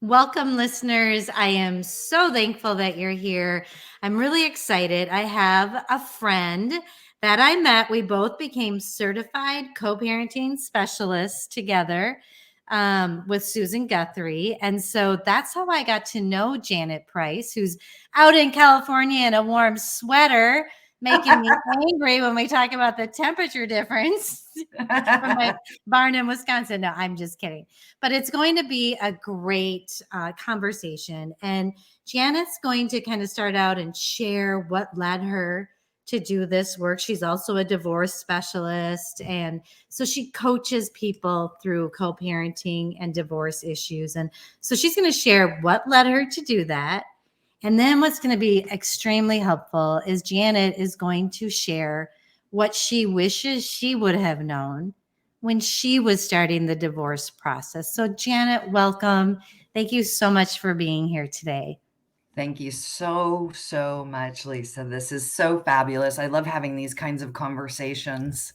Welcome, listeners. I am so thankful that you're here. I'm really excited. I have a friend that I met. We both became certified co parenting specialists together with Susan Guthrie. And so that's how I got to know Janet Price, who's out in California in a warm sweater, making me angry when we talk about the temperature difference from my barn in Wisconsin. No, I'm just kidding. But it's going to be a great conversation. And Janet's going to kind of start out and share what led her to do this work. She's also a divorce specialist. And so she coaches people through co parenting and divorce issues. And so she's going to share what led her to do that. And then what's going to be extremely helpful is Janet is going to share what she wishes she would have known when she was starting the divorce process. So, Janet, welcome. Thank you so much for being here today. Thank you so much, Lisa. This is so fabulous. I love having these kinds of conversations.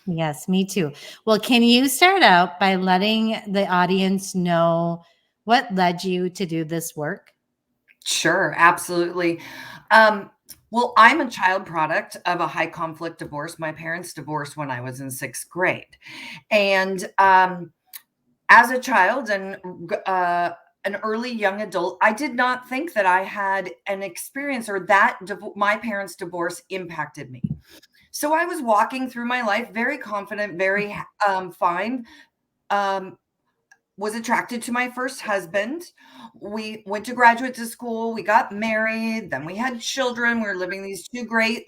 Yes, me too. Well, can you start out by letting the audience know what led you to do this work? Sure, absolutely. Well, I'm a child product of a high conflict divorce. My parents divorced when I was in sixth grade. And as a child and an early young adult, I did not think that I had an experience or that my parents' divorce impacted me. So I was walking through my life very confident, very fine. Um, was attracted to my first husband. We went to graduate school. We got married. Then we had children. We were living these two great,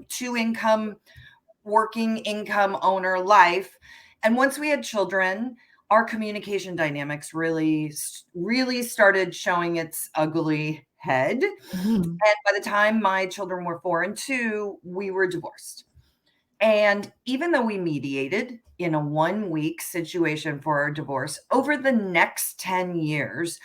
two income, working income owner life. And once we had children, our communication dynamics really started showing its ugly head. Mhm. And by the time my children were 4 and 2, we were divorced. And even though we mediated in a 1-week situation for our divorce, over the next 10 years,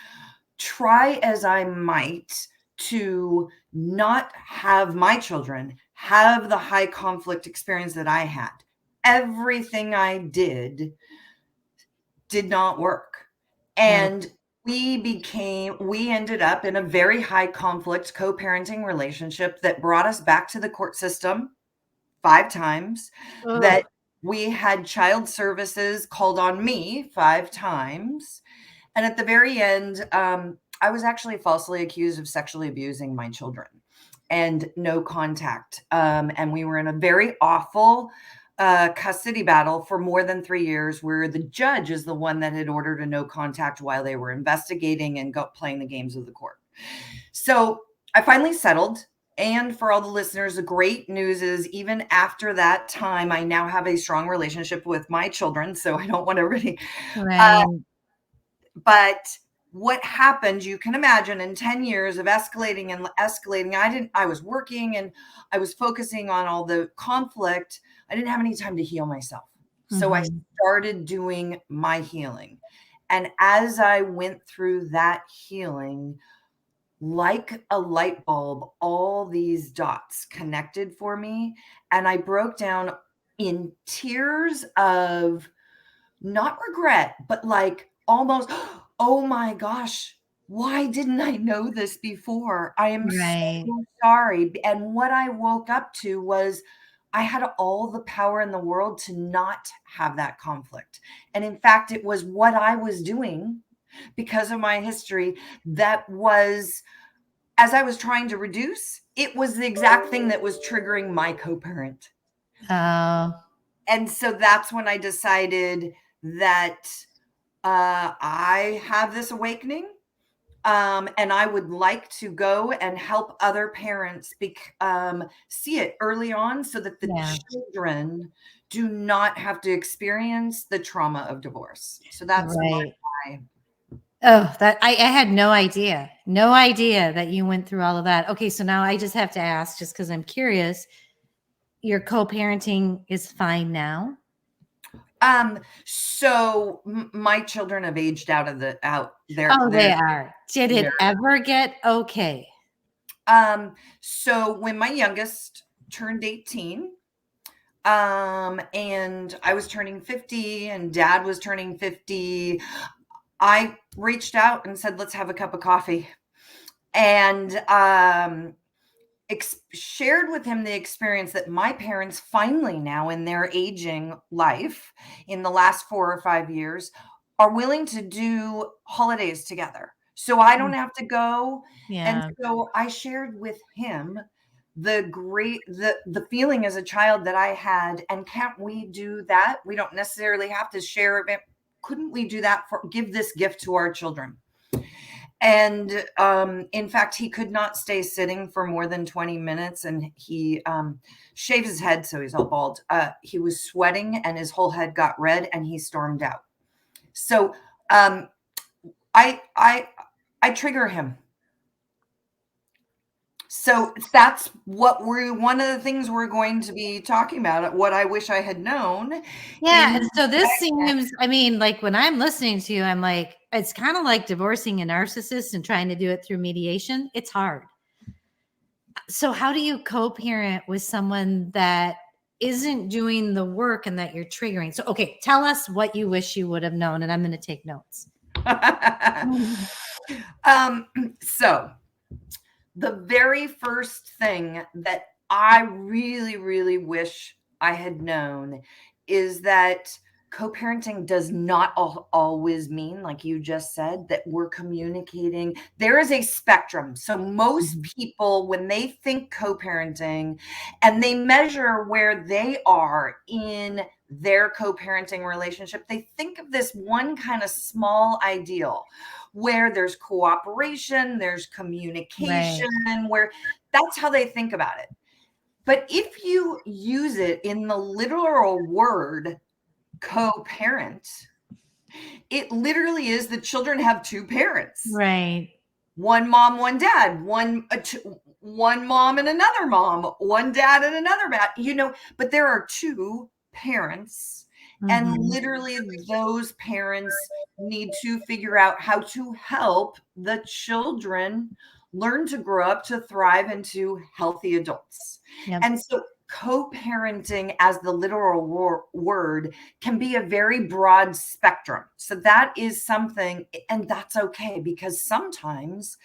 try as I might to not have my children have the high conflict experience that I had, everything I did not work. And we ended up in a very high conflict co-parenting relationship that brought us back to the court system 5 times, that we had child services called on me 5 times. And at the very end, I was actually falsely accused of sexually abusing my children and no contact. And we were in a very awful custody battle for more than 3 years, where the judge is the one that had ordered a no contact while they were investigating and playing the games of the court. So I finally settled. And for all the listeners, the great news is even after that time, I now have a strong relationship with my children. So I don't want to really, Right. but what happened, you can imagine, in 10 years of escalating and escalating, I was working and I was focusing on all the conflict. I didn't have any time to heal myself. So I started doing my healing. And as I went through that healing, like a light bulb, all these dots connected for me. And I broke down in tears of not regret, but like almost, oh my gosh, why didn't I know this before? I am so Right. sorry. And what I woke up to was I had all the power in the world to not have that conflict. And in fact, it was what I was doing because of my history that was, as I was trying to reduce, it was the exact thing that was triggering my co-parent. Oh, And so that's when I decided that I have this awakening, and I would like to go and help other parents see it early on so that the yeah. children do not have to experience the trauma of divorce. So that's Right. my Oh, that I had no idea. No idea that you went through all of that. Okay, so now I just have to ask, just because I'm curious, your co-parenting is fine now? So my children have aged out there. Oh, they are. Did it ever get okay? So when my youngest turned 18, and I was turning 50 and dad was turning 50, I reached out and said, let's have a cup of coffee. And shared with him the experience that my parents finally now in their aging life in the last 4 or 5 years are willing to do holidays together. So I don't have to go. And Yeah. so I shared with him the feeling as a child that I had, and can't we do that? We don't necessarily have to share it. Couldn't we do that give this gift to our children? And in fact, he could not stay sitting for more than 20 minutes, and he shaved his head, so he's all bald. He was sweating and his whole head got red, and he stormed out. So I trigger him. So that's what one of the things we're going to be talking about, what I wish I had known. Yeah. And so this seems, I mean, like when I'm listening to you, I'm like, it's kind of like divorcing a narcissist and trying to do it through mediation. It's hard. So how do you co-parent with someone that isn't doing the work and that you're triggering? So, okay, tell us what you wish you would have known, and I'm going to take notes. So the very first thing that I really, really wish I had known is that co-parenting does not always mean, like you just said, that we're communicating. There is a spectrum. So most people, when they think co-parenting and they measure where they are in their co-parenting relationship, they think of this one kind of small ideal where there's cooperation, there's communication, where that's how they think about it. But if you use it in the literal word co-parent, it literally is the children have two parents. Right. One mom, one dad, one mom and another mom, one dad and another dad, but there are two parents. And literally those parents need to figure out how to help the children learn to grow up to thrive into healthy adults. Yep. And so co-parenting as the literal word can be a very broad spectrum. So that is something, and that's okay, because sometimes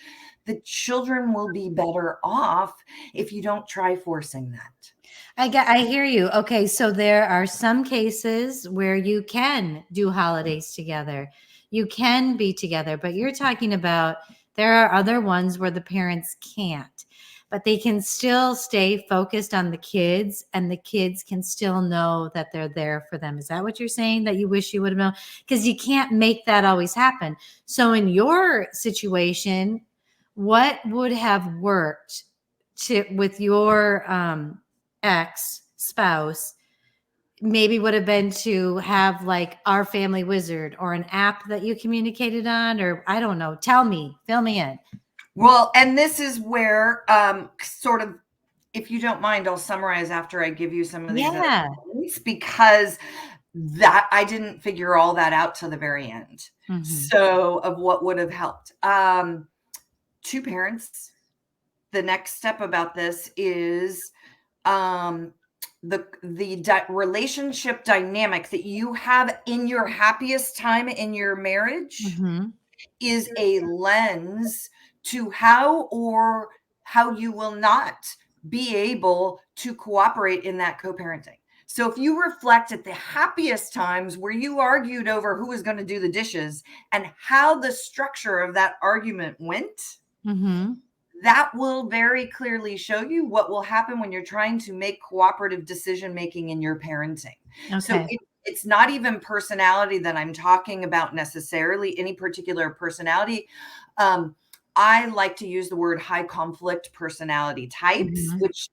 the children will be better off if you don't try forcing that. I hear you. Okay, so there are some cases where you can do holidays together. You can be together, but you're talking about there are other ones where the parents can't, but they can still stay focused on the kids, and the kids can still know that they're there for them. Is that what you're saying, that you wish you would have known? Because you can't make that always happen. So in your situation, what would have worked with your ex-spouse maybe would have been to have like our family wizard or an app that you communicated on, or I don't know. Tell me, fill me in. Well, and this is where sort of, if you don't mind, I'll summarize after I give you some of these other points, because that I didn't figure all that out to the very end. So of what would have helped. Two parents. The next step about this is the relationship dynamic that you have in your happiest time in your marriage is a lens to how you will not be able to cooperate in that co-parenting. So if you reflect at the happiest times where you argued over who was going to do the dishes and how the structure of that argument went, that will very clearly show you what will happen when you're trying to make cooperative decision making in your parenting. Okay. So it's not even personality that I'm talking about necessarily, any particular personality. I like to use the word high conflict personality types, which,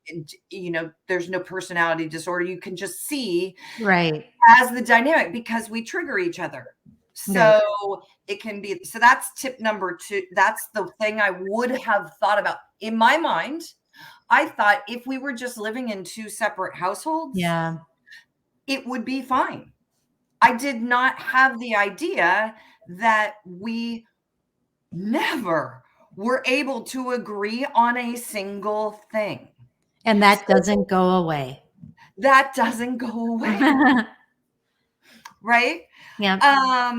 there's no personality disorder. You can just see as the dynamic, because we trigger each other. So it can be, so that's tip number 2. That's the thing I would have thought about. In my mind, I thought if we were just living in two separate households, it would be fine. I did not have the idea that we never were able to agree on a single thing. And that doesn't go away. That doesn't go away. Right? Yeah.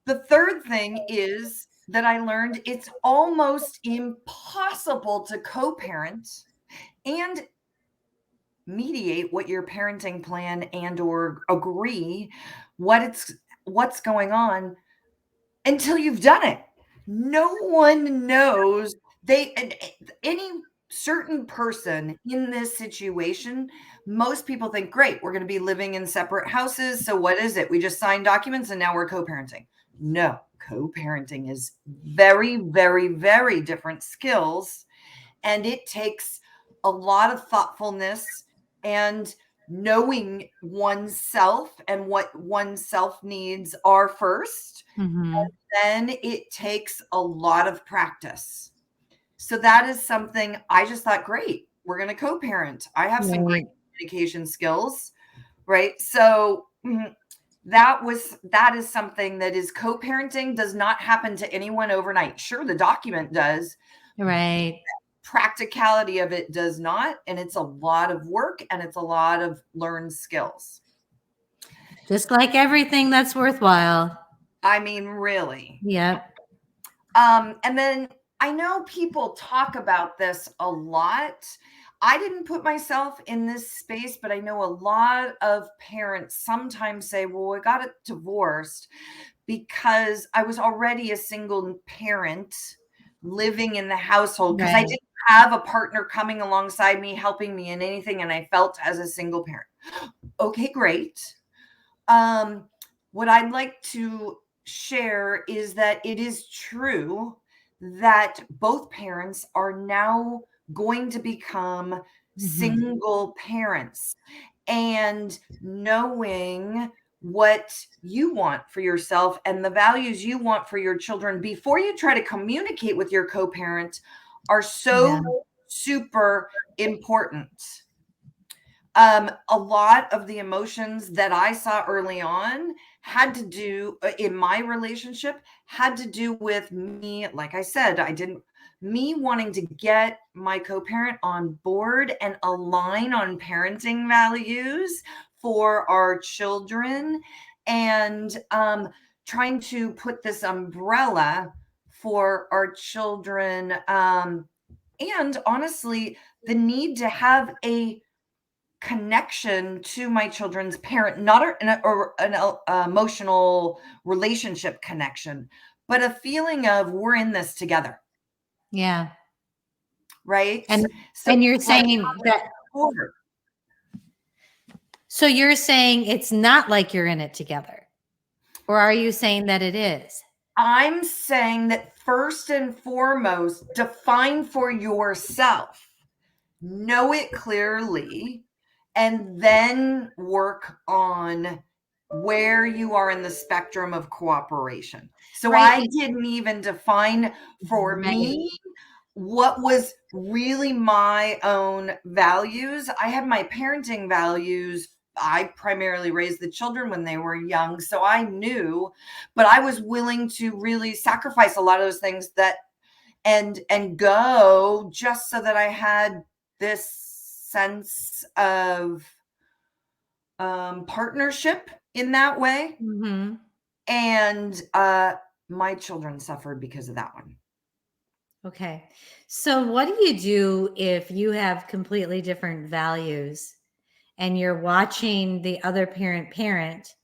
The third thing is that I learned it's almost impossible to co-parent and mediate what your parenting plan and or agree what's going on until you've done it. No one knows any certain person in this situation. Most people think, great, we're going to be living in separate houses. So what is it? We just signed documents and now we're co-parenting. No, co-parenting is very, very, very different skills. And it takes a lot of thoughtfulness and knowing oneself and what oneself needs are first. Mhm. Then it takes a lot of practice. So that is something I just thought, great, we're going to co-parent. I have some great Right. communication skills, right? So that is something that is co-parenting does not happen to anyone overnight. Sure, the document does. Right. Practicality of it does not, and it's a lot of work and it's a lot of learned skills. Just like everything that's worthwhile. I mean, really. Yep. And then I know people talk about this a lot. I didn't put myself in this space, but I know a lot of parents sometimes say, well, I got divorced because I was already a single parent living in the household because I Right. didn't have a partner coming alongside me, helping me in anything. And I felt as a single parent. Okay, great. What I'd like to share is that it is true that both parents are now going to become Mhm. single parents, and knowing what you want for yourself and the values you want for your children before you try to communicate with your co-parent are Yeah. so super important. A lot of the emotions that I saw early on had to do in my relationship had to do with me. Like I said, me wanting to get my co-parent on board and align on parenting values for our children, and trying to put this umbrella for our children, and honestly, the need to have a connection to my children's parent, not an emotional relationship connection, but a feeling of we're in this together, Yeah. right? And So and you're like saying that order. so you're saying it's not like you're in it together. Or are you saying that it is? I'm saying that first and foremost, define for yourself, know it clearly, and then work on where you are in the spectrum of cooperation. So Right. I didn't even define for Right. me what was really my own values. I had my parenting values. I primarily raised the children when they were young, so I knew, but I was willing to really sacrifice a lot of those things that and go just so that I had this sense of partnership in that way. Mhm. And my children suffered because of that one. Okay. So what do you do if you have completely different values and you're watching the other parent?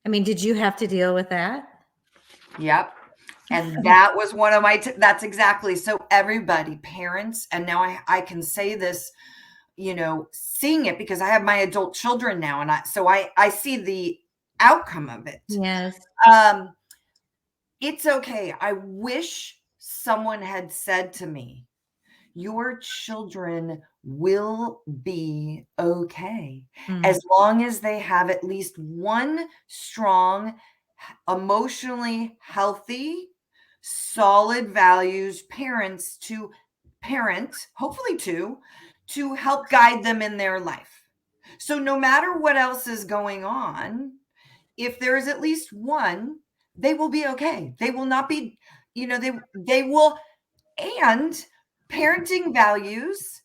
I mean, did you have to deal with that? Yep. And that was one of my, that's exactly. So everybody, parents, and now I can say this, seeing it because I have my adult children now. And I see the outcome of it. Yes. Um, it's okay. I wish someone had said to me, your children will be okay Mm. as long as they have at least one strong, emotionally healthy, solid values parents to parent, hopefully two, to help guide them in their life. So no matter what else is going on, if there is at least one, they will be okay. They will not be, they will, and parenting values,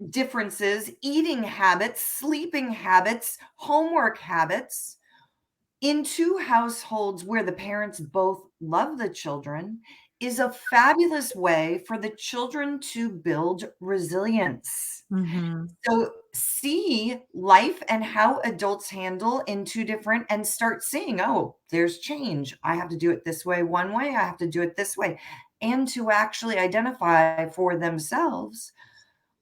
differences, eating habits, sleeping habits, homework habits in two households where the parents both love the children is a fabulous way for the children to build resilience. Mhm. So see life and how adults handle in two different and start seeing, oh, there's change. I have to do it this way one way, I have to do it this way. And to actually identify for themselves,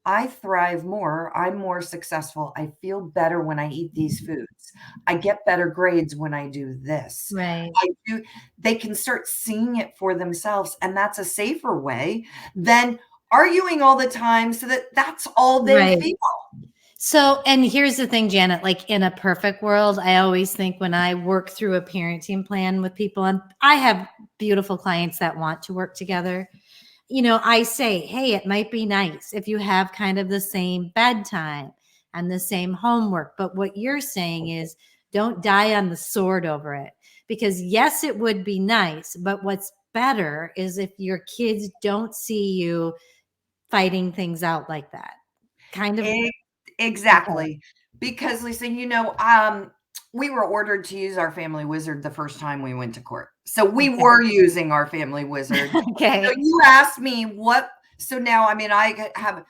I thrive more, I'm more successful, I feel better when I eat these foods. I get better grades when I do this. Right. I do They can start seeing it for themselves, and that's a safer way than arguing all the time so that that's all they Right. feel. So, and here's the thing, Janet, like in a perfect world, I always think when I work through a parenting plan with people, and I have beautiful clients that want to work together, I say, hey, it might be nice if you have kind of the same bedtime and the same homework. But what you're saying is don't die on the sword over it. Because yes, it would be nice, but what's better is if your kids don't see you fighting things out like that. Kind of. E Okay. Exactly. Because, Lisa, we were ordered to use our family wizard the first time we went to court. So we Okay. were using our family wizard. So Okay. you asked me what so now, I mean, I have,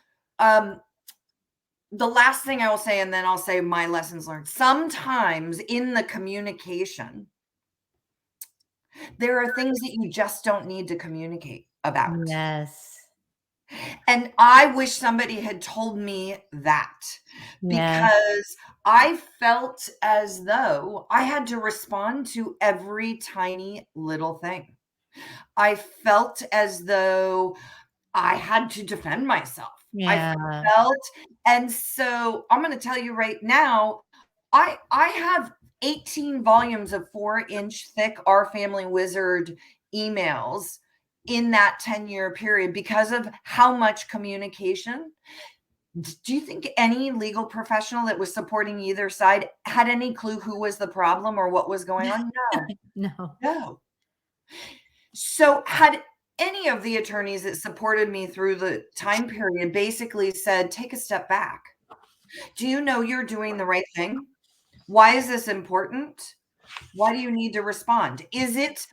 the last thing I will say, and then I'll say my lessons learned. Sometimes in the communication, there are things that you just don't need to communicate about. Yes. And I wish somebody had told me that Yes. because I felt as though I had to respond to every tiny little thing. I felt as though I had to defend myself. I Yeah. felt and so I'm gonna tell you right now, I have 18 volumes of 4-inch thick Our Family Wizard emails in that 10-year period because of how much communication. Do you think any legal professional that was supporting either side had any clue who was the problem or what was going on? No, No. no. So, had any of the attorneys that supported me through the time period basically said, take a step back. Do you know you're doing the right thing? Why is this important? Why do you need to respond? Is it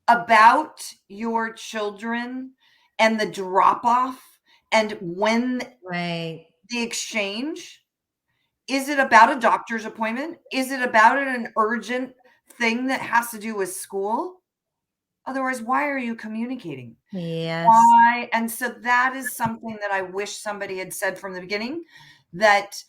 about your children and the drop off and when Right. the exchange? Is it about a doctor's appointment? Is it about an urgent thing that has to do with school? Otherwise, why are you communicating? Yes. Why? And so that is something that I wish somebody had said from the beginning, that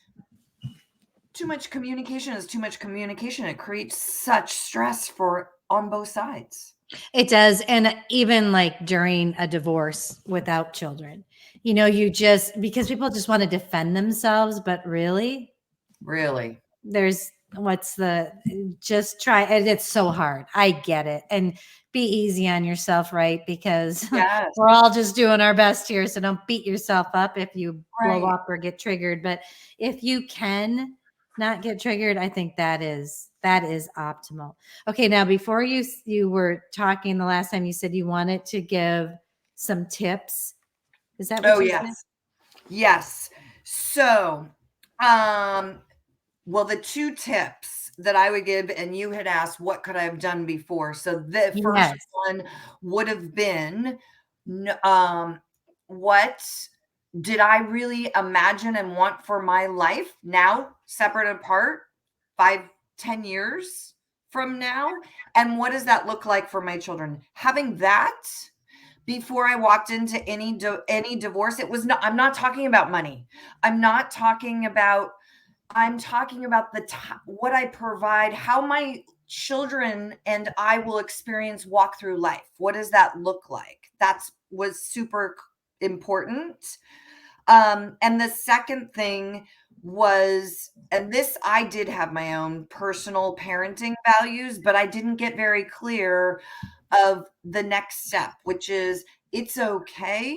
too much communication is too much communication. It creates such stress for on both sides. It does. And even like during a divorce without children, you just, because people just want to defend themselves, but really, Really. there's what's the just try, and it's so hard. I get it. And be easy on yourself, right? Because Yes. we're all just doing our best here. So don't beat yourself up if you blow Right. up or get triggered. But if you can not get triggered, I think that is optimal. Okay, now before you were talking the last time, you said you wanted to give some tips. Is that what Oh, you said? yes. Yes. So, um, well, the 2 tips that I would give, and you had asked, "What could I have done before?" So the first Yes. one would have been, n what did I really imagine and want for my life now, separate and apart, 5, 10 years from now? And what does that look like for my children? Having that before I walked into any divorce, it was not I'm not talking about money. I'm not talking about I'm talking about what I provide, how my children and I will experience walk through life. What does that look like? That's was super important. And the second thing was, and this I did have my own personal parenting values, but I didn't get very clear of the next step, which is it's okay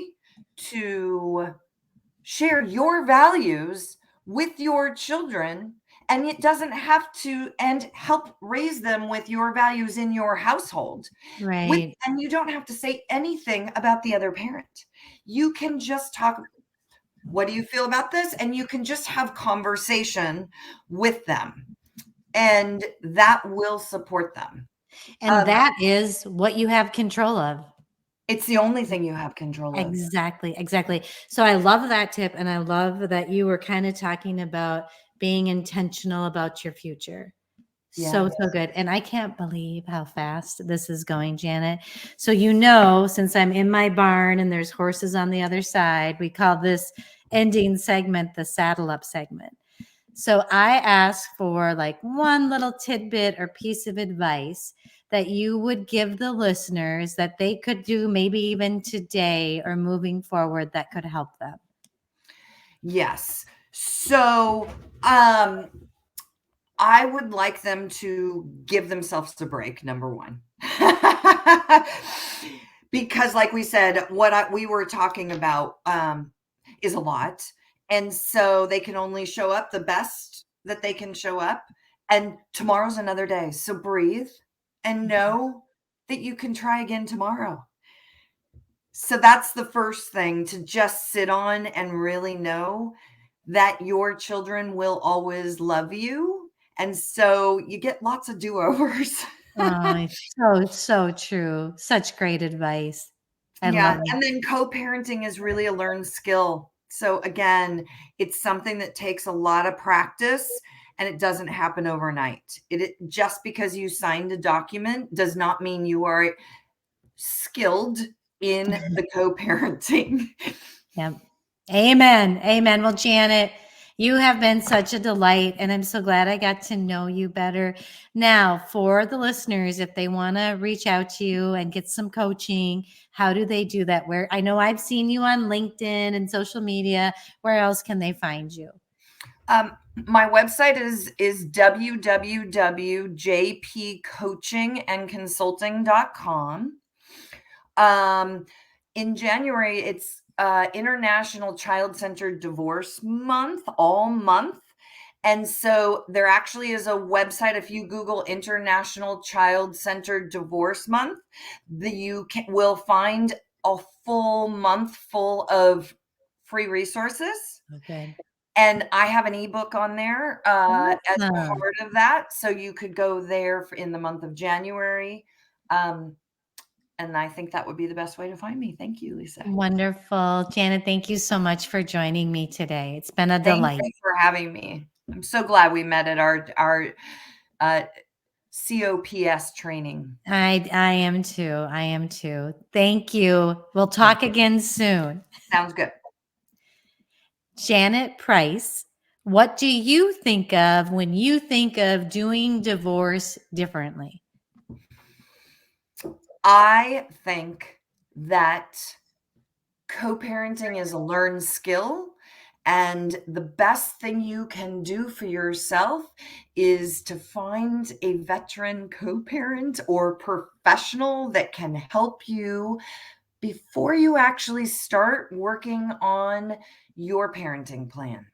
to share your values with your children, and it doesn't have to, and help raise them with your values in your household with Right. and you don't have to say anything about the other parent. You can just talk, what do you feel about this, and you can just have conversation with them. and that will support them. And that is what you have control of. It's the only thing you have control of. Exactly, exactly. So I love that tip, and I love that you were kind of talking about being intentional about your future. So, Yes. so good. And I can't believe how fast this is going, Janet. So, you know, since I'm in my barn and there's horses on the other side, we call this ending segment the saddle up segment. So, I ask for like one little tidbit or piece of advice that you would give the listeners that they could do maybe even today or moving forward that could help them. Yes. So, I would like them to give themselves a break, number one. Because, like we said, we were talking about is a lot. And so they can only show up the best that they can show up. And tomorrow's another day. So breathe and know that you can try again tomorrow. So that's the first thing, to just sit on and really know that your children will always love you. And so you get lots of do-overs. Oh, so, so true. Such great advice. I Yeah. love it. And then co-parenting is really a learned skill. So again, it's something that takes a lot of practice and it doesn't happen overnight. Just because you signed a document does not mean you are skilled in the co-parenting. Yep. Amen. Amen. Well, Janet, you have been such a delight, and I'm so glad I got to know you better. Now, for the listeners, if they want to reach out to you and get some coaching, how do they do that? Where I know I've seen you on LinkedIn and social media. Where else can they find you? My website is www.jpcoachingandconsulting.com. In January, it's International Child-Centered Divorce Month, all month. And so there actually is a website. If you Google International Child-Centered Divorce Month, will find a full month full of free resources. Okay. And I have an ebook on there as Awesome. part of that. So you could go there in the month of January. And I think that would be the best way to find me. Thank you, Lisa. Wonderful. Janet, thank you so much for joining me today. It's been a Thank delight. you for having me. I'm so glad we met at our COPS training. I am too. I am too. Thank you. We'll talk again soon. Sounds good. Janet Price, what do you think of when you think of doing divorce differently? I think that co-parenting is a learned skill. And the best thing you can do for yourself is to find a veteran co-parent or professional that can help you before you actually start working on your parenting plan.